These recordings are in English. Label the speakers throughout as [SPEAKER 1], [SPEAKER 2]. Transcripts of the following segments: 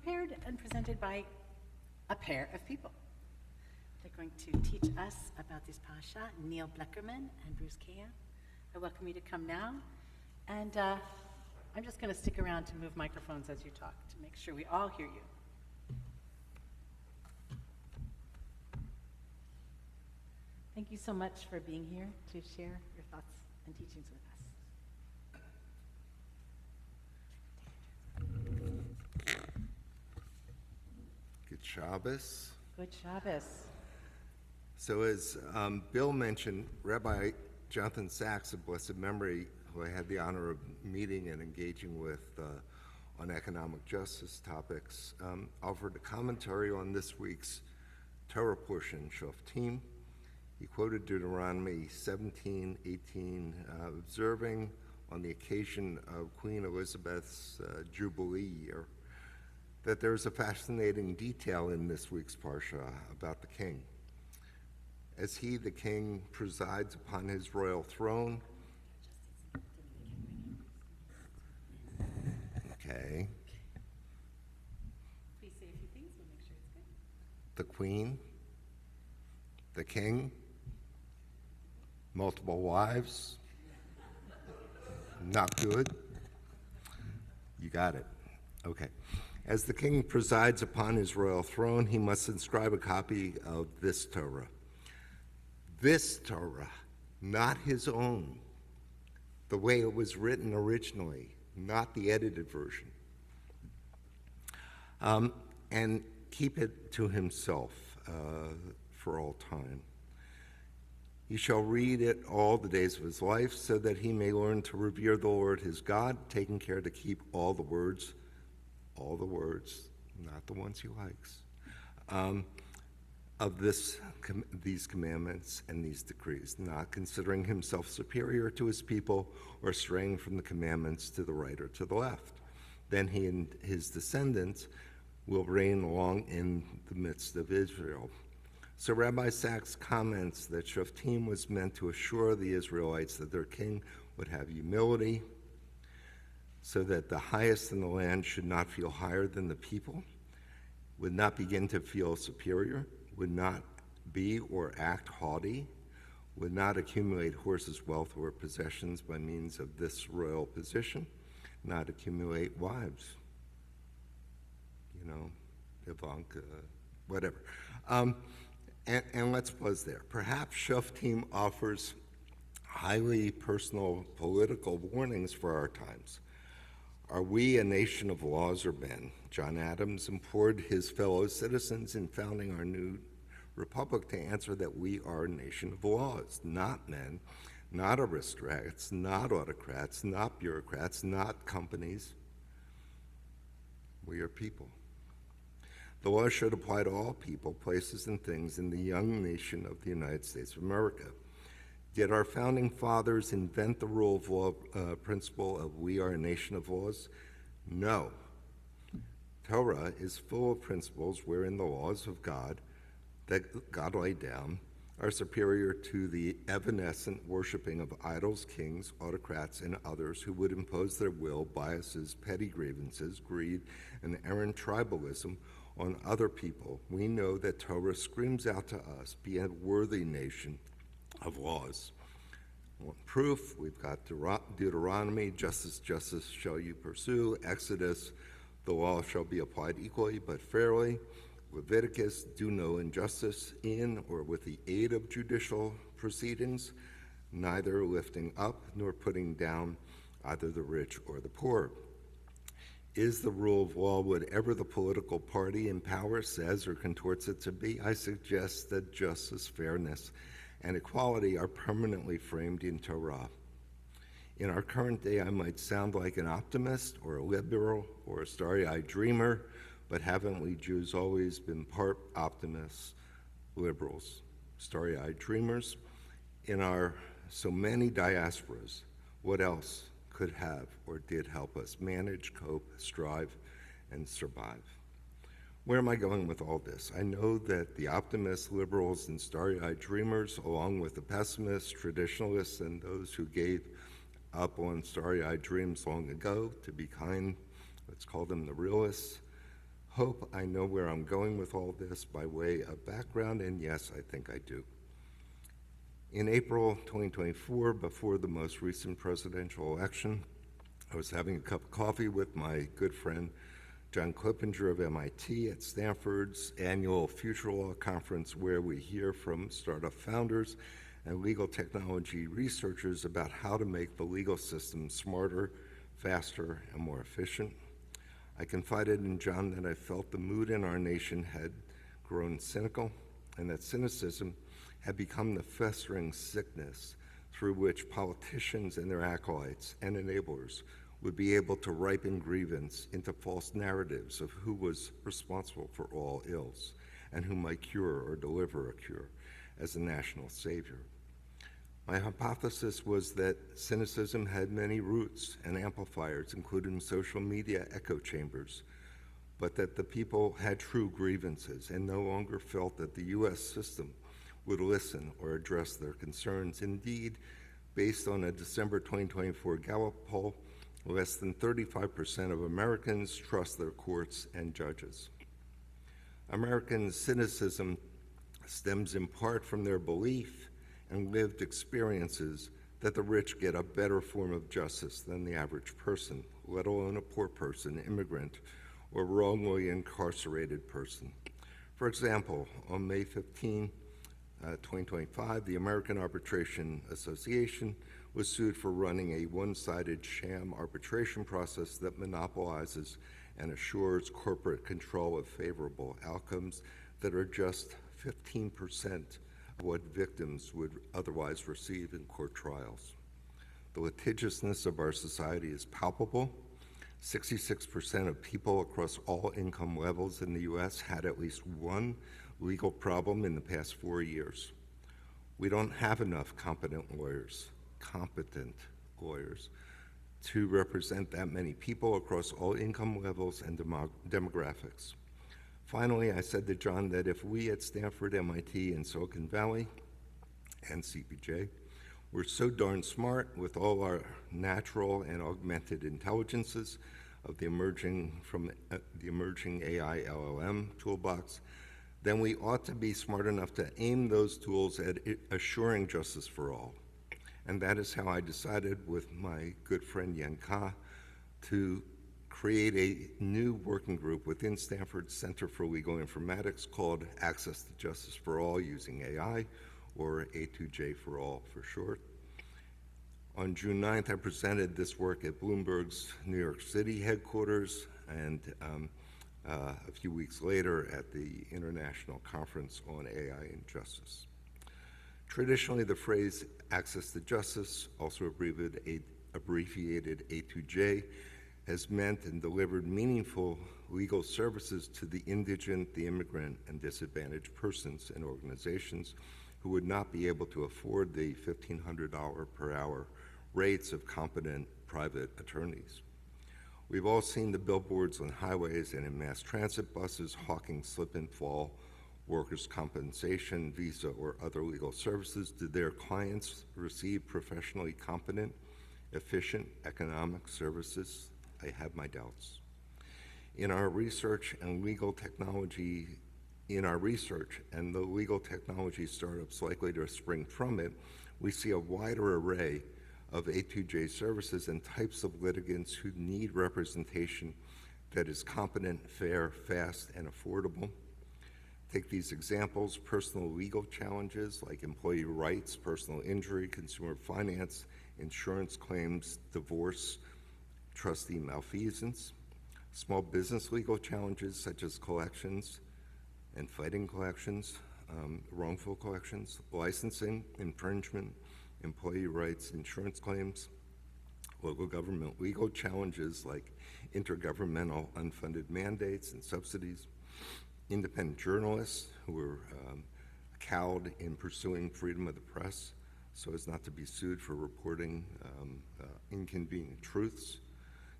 [SPEAKER 1] prepared and presented by a pair of people. They're going to teach us about this Pasha, Neil Bleckerman and Bruce Kaya. I welcome you to come now, and I'm just going to stick around to move microphones as you talk to make sure we all hear you. Thank you so much for being here to share your thoughts and teachings with us.
[SPEAKER 2] Good Shabbos.
[SPEAKER 1] Good Shabbos.
[SPEAKER 2] So as Bill mentioned, Rabbi Jonathan Sachs of blessed memory, who I had the honor of meeting and engaging with on economic justice topics, offered a commentary on this week's Torah portion, Shoftim. He quoted Deuteronomy 17:18, observing on the occasion of Queen Elizabeth's Jubilee year, that there's a fascinating detail in this week's Parsha about the king. As he, the king, presides upon his royal throne, okay,
[SPEAKER 1] Please say a few things, we'll make sure it's good.
[SPEAKER 2] the queen, the king, multiple wives, not good. You got it. Okay. As the king presides upon his royal throne, he must inscribe a copy of this Torah. This Torah, not his own, the way it was written originally, not the edited version. And keep it to himself for all time. He shall read it all the days of his life, so that he may learn to revere the Lord his God, taking care to keep all the words, not the ones he likes, of these commandments and these decrees, not considering himself superior to his people or straying from the commandments to the right or to the left. Then he and his descendants will reign along in the midst of Israel. So Rabbi Sachs comments that Shoftim was meant to assure the Israelites that their king would have humility, so that the highest in the land should not feel higher than the people, would not begin to feel superior, would not be or act haughty, would not accumulate horses, wealth, or possessions by means of this royal position, not accumulate wives, Ivanka, whatever. And let's pause there. Perhaps Shoftim offers highly personal political warnings for our times. Are we a nation of laws or men? John Adams implored his fellow citizens in founding our new republic to answer that we are a nation of laws, not men, not aristocrats, not autocrats, not bureaucrats, not companies. We are people. The law should apply to all people, places, and things in the young nation of the United States of America. Did our founding fathers invent the rule of law principle of we are a nation of laws? No. Torah is full of principles wherein the laws of God that God laid down are superior to the evanescent worshiping of idols, kings, autocrats, and others who would impose their will, biases, petty grievances, greed, and errant tribalism on other people. We know that Torah screams out to us, be a worthy nation of laws. Want proof? We've got Deuteronomy, justice shall you pursue. Exodus, the law shall be applied equally but fairly. Leviticus, do no injustice in or with the aid of judicial proceedings, neither lifting up nor putting down either the rich or the poor. Is the rule of law whatever the political party in power says or contorts it to be? I suggest that justice, fairness, and equality are permanently framed in Torah. In our current day, I might sound like an optimist or a liberal or a starry-eyed dreamer, but haven't we Jews always been part optimists, liberals, starry-eyed dreamers? In our so many diasporas, what else could have or did help us manage, cope, strive, and survive? Where am I going with all this? I know that the optimists, liberals, and starry-eyed dreamers, along with the pessimists, traditionalists, and those who gave up on starry-eyed dreams long ago, to be kind, let's call them the realists, hope I know where I'm going with all this by way of background, and yes, I think I do. In April 2024, before the most recent presidential election, I was having a cup of coffee with my good friend John Clippinger of MIT at Stanford's annual Future Law Conference, where we hear from startup founders and legal technology researchers about how to make the legal system smarter, faster, and more efficient. I confided in John that I felt the mood in our nation had grown cynical, and that cynicism had become the festering sickness through which politicians and their acolytes and enablers would be able to ripen grievance into false narratives of who was responsible for all ills and who might cure or deliver a cure as a national savior. My hypothesis was that cynicism had many roots and amplifiers, including social media echo chambers, but that the people had true grievances and no longer felt that the U.S. system would listen or address their concerns. Indeed, based on a December 2024 Gallup poll, less than 35% of Americans trust their courts and judges. American cynicism stems in part from their belief and lived experiences that the rich get a better form of justice than the average person, let alone a poor person, immigrant, or wrongly incarcerated person. For example, on May 15, 2025, the American Arbitration Association was sued for running a one-sided sham arbitration process that monopolizes and assures corporate control of favorable outcomes that are just 15% of what victims would otherwise receive in court trials. The litigiousness of our society is palpable. 66% of people across all income levels in the U.S. had at least one legal problem in the past 4 years. We don't have enough competent lawyers to represent that many people across all income levels and demographics. Finally, I said to John that if we at Stanford, MIT, and Silicon Valley, and CBJ were so darn smart with all our natural and augmented intelligences of the emerging AI LLM toolbox, then we ought to be smart enough to aim those tools at assuring justice for all. And that is how I decided with my good friend Yen Ka to create a new working group within Stanford's Center for Legal Informatics called Access to Justice for All using AI, or A2J for all for short. On June 9th, I presented this work at Bloomberg's New York City headquarters, and a few weeks later at the International Conference on AI and Justice. Traditionally, the phrase access to justice, also abbreviated A2J, has meant and delivered meaningful legal services to the indigent, the immigrant, and disadvantaged persons and organizations who would not be able to afford the $1,500 per hour rates of competent private attorneys. We've all seen the billboards on highways and in mass transit buses hawking slip and fall, workers' compensation, visa, or other legal services. Do their clients receive professionally competent, efficient economic services? I have my doubts. In our research and the legal technology startups likely to spring from it, we see a wider array of A2J services and types of litigants who need representation that is competent, fair, fast, and affordable. Take these examples: personal legal challenges like employee rights, personal injury, consumer finance, insurance claims, divorce, trustee malfeasance; small business legal challenges such as collections and fighting collections, wrongful collections, licensing, infringement, employee rights, insurance claims; local government legal challenges like intergovernmental unfunded mandates and subsidies; independent journalists who are cowed in pursuing freedom of the press so as not to be sued for reporting inconvenient truths;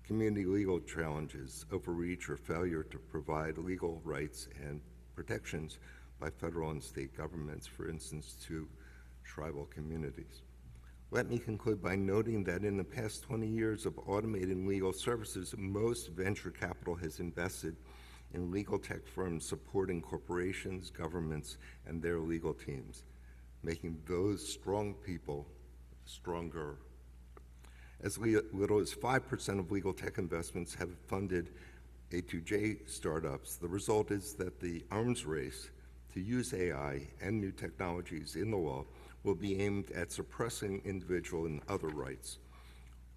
[SPEAKER 2] community legal challenges, overreach or failure to provide legal rights and protections by federal and state governments, for instance, to tribal communities. Let me conclude by noting that in the past 20 years of automating legal services, most venture capital has invested in legal tech firms supporting corporations, governments, and their legal teams, making those strong people stronger. As little as 5% of legal tech investments have funded A2J startups. The result is that the arms race to use AI and new technologies in the law will be aimed at suppressing individual and other rights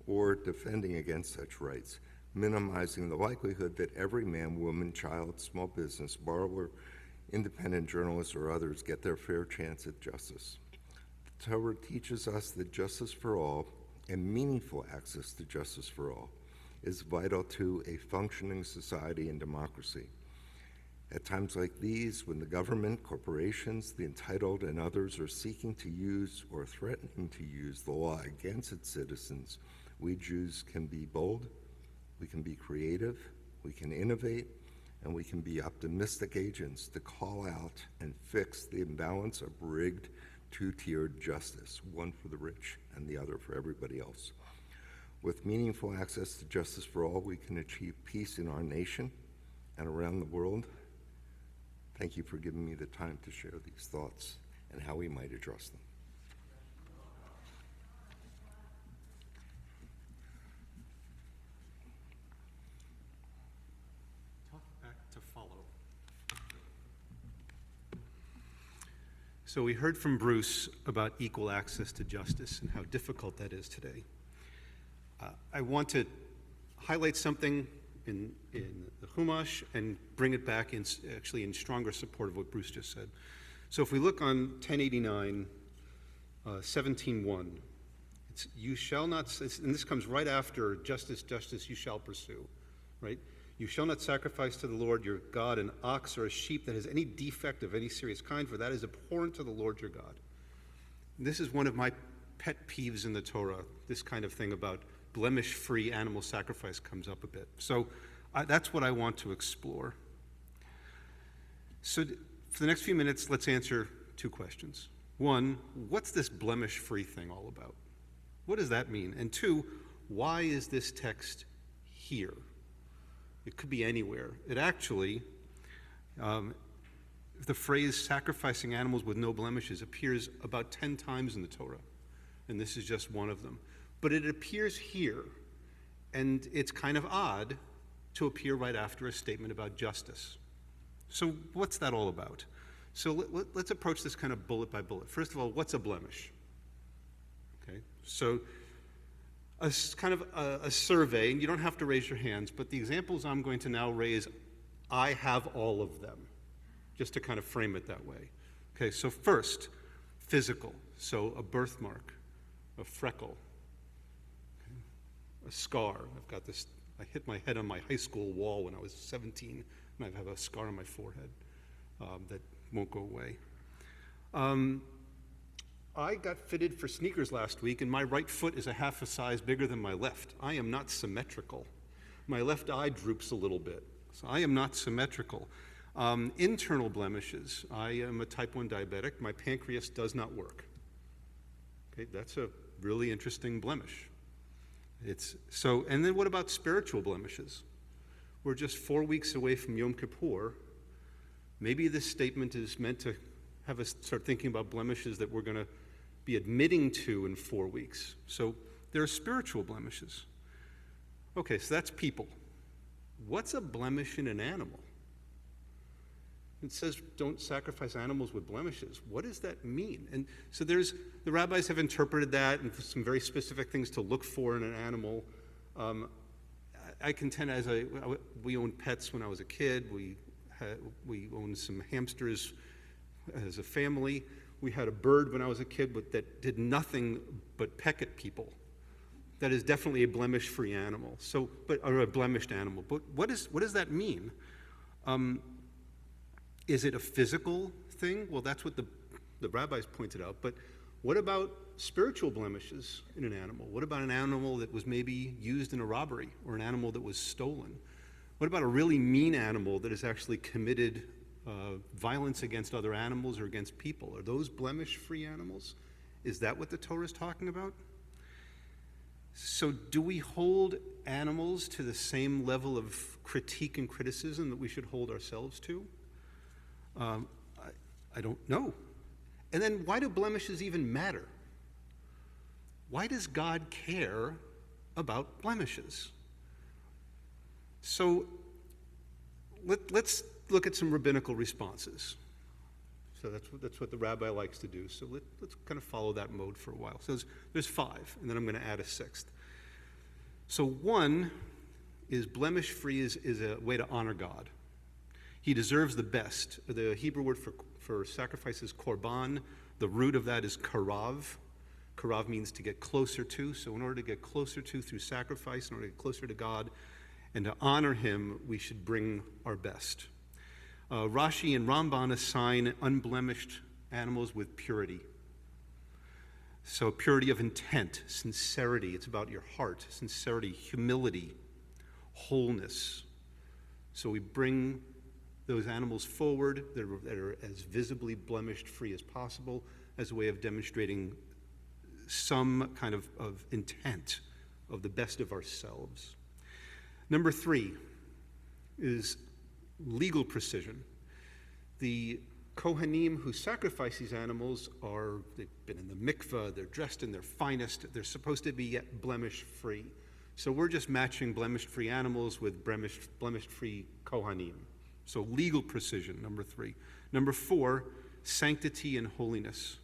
[SPEAKER 2] or defending against such rights, minimizing the likelihood that every man, woman, child, small business, borrower, independent journalist, or others get their fair chance at justice. The Torah teaches us that justice for all and meaningful access to justice for all is vital to a functioning society and democracy. At times like these, when the government, corporations, the entitled, and others are seeking to use or threatening to use the law against its citizens, we Jews can be bold, we can be creative, we can innovate, and we can be optimistic agents to call out and fix the imbalance of rigged, two-tiered justice, one for the rich and the other for everybody else. With meaningful access to justice for all, we can achieve peace in our nation and around the world. Thank you for giving me the time to share these thoughts and how we might address them.
[SPEAKER 3] Tough act to follow. So we heard from Bruce about equal access to justice and how difficult that is today. I want to highlight something in the Chumash and bring it back in stronger support of what Bruce just said. So if we look on 1089, 17:1, it's you shall not, and this comes right after justice, justice you shall pursue, right? You shall not sacrifice to the Lord your God an ox or a sheep that has any defect of any serious kind, for that is abhorrent to the Lord your God. And this is one of my pet peeves in the Torah, this kind of thing about blemish-free animal sacrifice comes up a bit. So that's what I want to explore. So for the next few minutes, let's answer two questions. One, what's this blemish-free thing all about? What does that mean? And two, why is this text here? It could be anywhere. It actually, the phrase sacrificing animals with no blemishes appears about 10 times in the Torah, and this is just one of them. But it appears here, and it's kind of odd to appear right after a statement about justice. So what's that all about? So let's approach this kind of bullet by bullet. First of all, what's a blemish? Okay, so a kind of a survey, and you don't have to raise your hands, but the examples I'm going to now raise, I have all of them, just to kind of frame it that way. Okay, so first, physical. So a birthmark, a freckle, a scar. I've got this, I hit my head on my high school wall when I was 17, and I have a scar on my forehead that won't go away. I got fitted for sneakers last week, and my right foot is a half a size bigger than my left. I am not symmetrical. My left eye droops a little bit, so I am not symmetrical. Internal blemishes. I am a type 1 diabetic. My pancreas does not work. Okay, that's a really interesting blemish. And then what about spiritual blemishes? We're just 4 weeks away from Yom Kippur. Maybe this statement is meant to have us start thinking about blemishes that we're going to be admitting to in 4 weeks. So there are spiritual blemishes. Okay, so that's people. What's a blemish in an animal? It says don't sacrifice animals with blemishes. What does that mean? And so the rabbis have interpreted that and some very specific things to look for in an animal. I contend we owned pets when I was a kid. We owned some hamsters as a family. We had a bird when I was a kid that did nothing but peck at people. That is definitely a blemish-free animal. Or a blemished animal. But what does that mean? Is it a physical thing? Well, that's what the rabbis pointed out. But what about spiritual blemishes in an animal? What about an animal that was maybe used in a robbery or an animal that was stolen? What about a really mean animal that has actually committed violence against other animals or against people? Are those blemish-free animals? Is that what the Torah is talking about? So do we hold animals to the same level of critique and criticism that we should hold ourselves to? I don't know. And then why do blemishes even matter? Why does God care about blemishes? So let's look at some rabbinical responses. So that's what the rabbi likes to do. So let's kind of follow that mode for a while. So there's 5, and then I'm going to add a 6th. So 1 is blemish-free is a way to honor God. He deserves the best. The Hebrew word for sacrifice is korban. The root of that is karav. Karav means to get closer to. So in order to get closer to through sacrifice, in order to get closer to God, and to honor him, we should bring our best. Rashi and Ramban assign unblemished animals with purity. So purity of intent, sincerity, it's about your heart, sincerity, humility, wholeness. So we bring those animals forward that are as visibly blemish-free as possible as a way of demonstrating some kind of intent of the best of ourselves. Number 3 is legal precision. The Kohanim who sacrifice these animals they've been in the mikveh, they're dressed in their finest, they're supposed to be yet blemish-free. So we're just matching blemish-free animals with blemish-free Kohanim. So legal precision, number 3. Number 4, sanctity and holiness.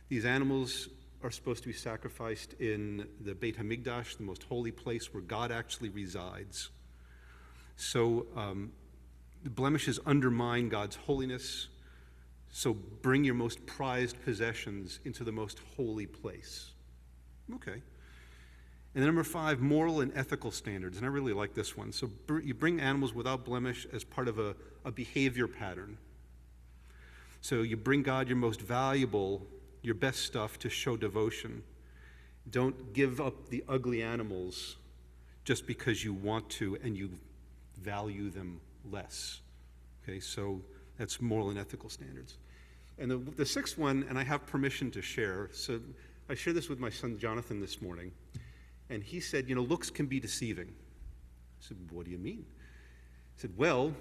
[SPEAKER 3] These animals are supposed to be sacrificed in the Beit HaMikdash, the most holy place where God actually resides. So the blemishes undermine God's holiness. So bring your most prized possessions into the most holy place. Okay. And then number 5, moral and ethical standards. And I really like this one. So you bring animals without blemish as part of a behavior pattern. So you bring God your most valuable, your best stuff to show devotion. Don't give up the ugly animals just because you want to and you value them less. Okay, so that's moral and ethical standards. And the 6th one, and I have permission to share, so I shared this with my son Jonathan this morning, and he said, looks can be deceiving. I said, what do you mean? He said, well,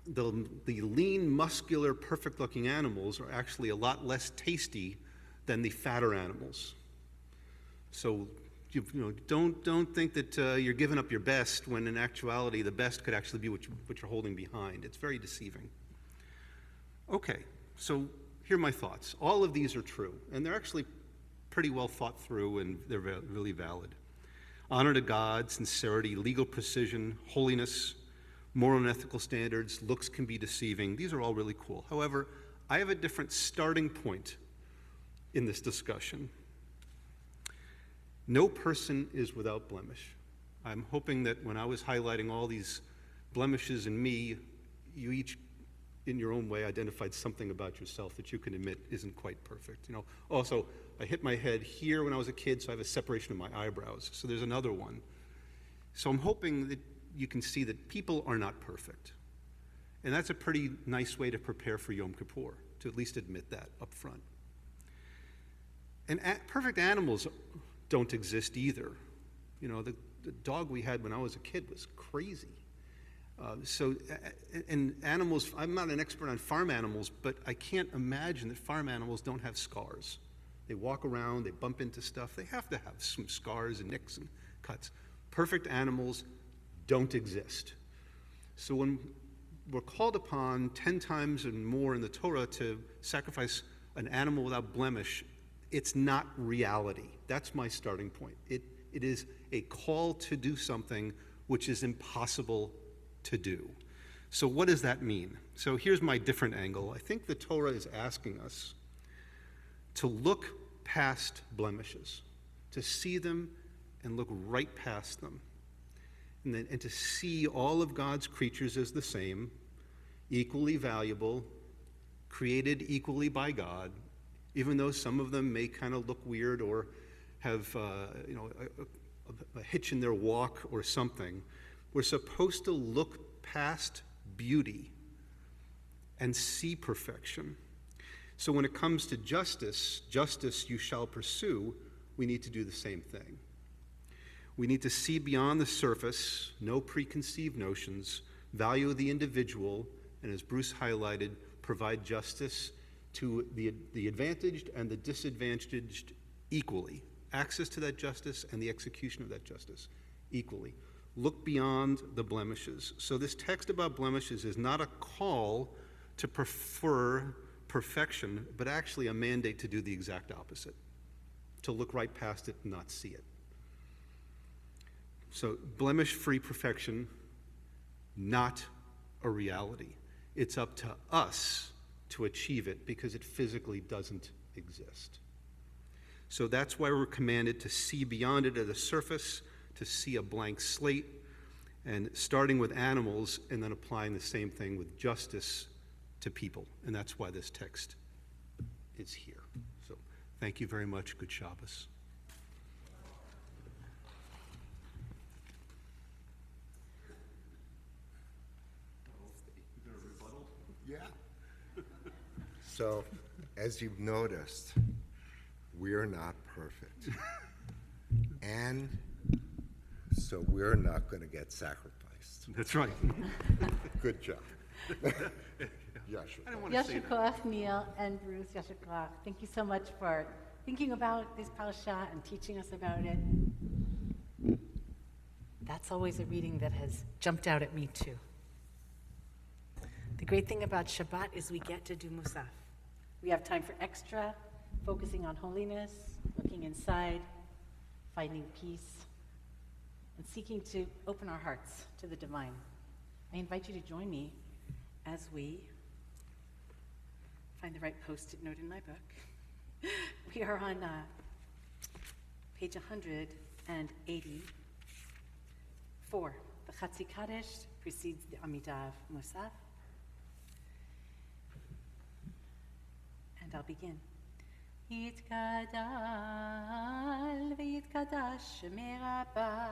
[SPEAKER 3] the lean, muscular, perfect-looking animals are actually a lot less tasty than the fatter animals. So don't think that you're giving up your best when in actuality the best could actually be what you're holding behind. It's very deceiving. Okay, so here are my thoughts. All of these are true, and they're actually pretty well thought through, and they're really valid. Honor to God, sincerity, legal precision, holiness, moral and ethical standards, looks can be deceiving. These are all really cool. However, I have a different starting point in this discussion. No person is without blemish. I'm hoping that when I was highlighting all these blemishes in me, you each, in your own way, identified something about yourself that you can admit isn't quite perfect. Also, I hit my head here when I was a kid, so I have a separation of my eyebrows. So there's another one. So I'm hoping that you can see that people are not perfect. And that's a pretty nice way to prepare for Yom Kippur, to at least admit that up front. And perfect animals don't exist either. The dog we had when I was a kid was crazy. And animals, I'm not an expert on farm animals, but I can't imagine that farm animals don't have scars. They walk around, they bump into stuff. They have to have some scars and nicks and cuts. Perfect animals don't exist. So when we're called upon 10 times and more in the Torah to sacrifice an animal without blemish, it's not reality. That's my starting point. It is a call to do something which is impossible to do. So what does that mean? So here's my different angle. I think the Torah is asking us to look past blemishes, to see them and look right past them, and to see all of God's creatures as the same, equally valuable, created equally by God, even though some of them may kind of look weird or have a hitch in their walk or something. We're supposed to look past beauty and see perfection. So when it comes to justice you shall pursue, we need to do the same thing. We need to see beyond the surface, no preconceived notions, value the individual, and as Bruce highlighted, provide justice to the advantaged and the disadvantaged equally. Access to that justice and the execution of that justice equally. Look beyond the blemishes. So this text about blemishes is not a call to prefer perfection, but actually a mandate to do the exact opposite, to look right past it and not see it. So blemish-free perfection, not a reality. It's up to us to achieve it because it physically doesn't exist. So that's why we're commanded to see beyond it at the surface, to see a blank slate, and starting with animals and then applying the same thing with justice to people. And that's why this text is here. So thank you very much. Good Shabbos.
[SPEAKER 2] Yeah. So, as you've noticed, we're not perfect. And so we're not going to get sacrificed.
[SPEAKER 3] That's right.
[SPEAKER 2] Good job. Yasha.
[SPEAKER 3] I don't want to say
[SPEAKER 1] Yasher Koach, Neil and Bruce, Yasher Koach. Thank you so much for thinking about this parasha and teaching us about it. That's always a reading that has jumped out at me too. The great thing about Shabbat is we get to do Musaf. We have time for extra, focusing on holiness, looking inside, finding peace, and seeking to open our hearts to the divine. I invite you to join me as we find the right post-it note in my book. We are on page 184. The Chatzi Kaddish precedes the Amidah Musaf. And I'll begin. Yitkadal v'yitkadash Shemei Rabbah.